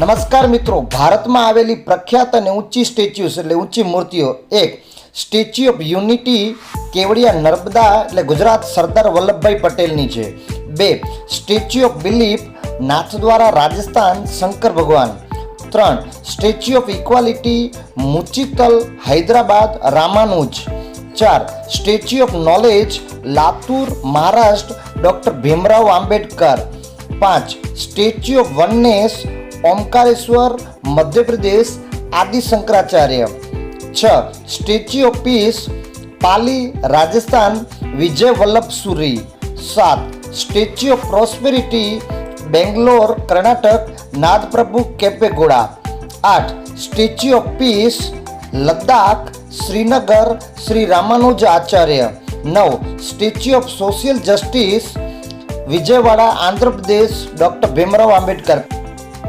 નમસ્કાર મિત્રો, ભારતમાં આવેલી પ્રખ્યાત અને ઊંચી સ્ટેચ્યુસ એટલે ઊંચી મૂર્તિઓ. એક, statue of unity Kevadia Narmada એટલે ગુજરાત સરદાર વલ્લભભાઈ પટેલની છે. બે, statue of belief Nathdwara Rajasthan Shankar ભગવાન. ત્રણ, statue of equality Muchintal Hyderabad Ramanuja. ચાર, statue of knowledge Latur Maharashtra doctor Bhimrao Ambedkar. પાંચ, statue of oneness Omkareshwar Madhya Pradesh Adi Shankaracharya. છ, statue of peace Pali Rajasthan Vijay Vallabh Suri. સાત, statue of prosperity Bangalore Karnataka Nadaprabhu Kempegowda. આઠ, statue of peace Ladakh Srinagar Shri Ramanuj Acharya. નવ, statue of social justice Vijayawada Andhra Pradesh doctor Bhimrao Ambedkar.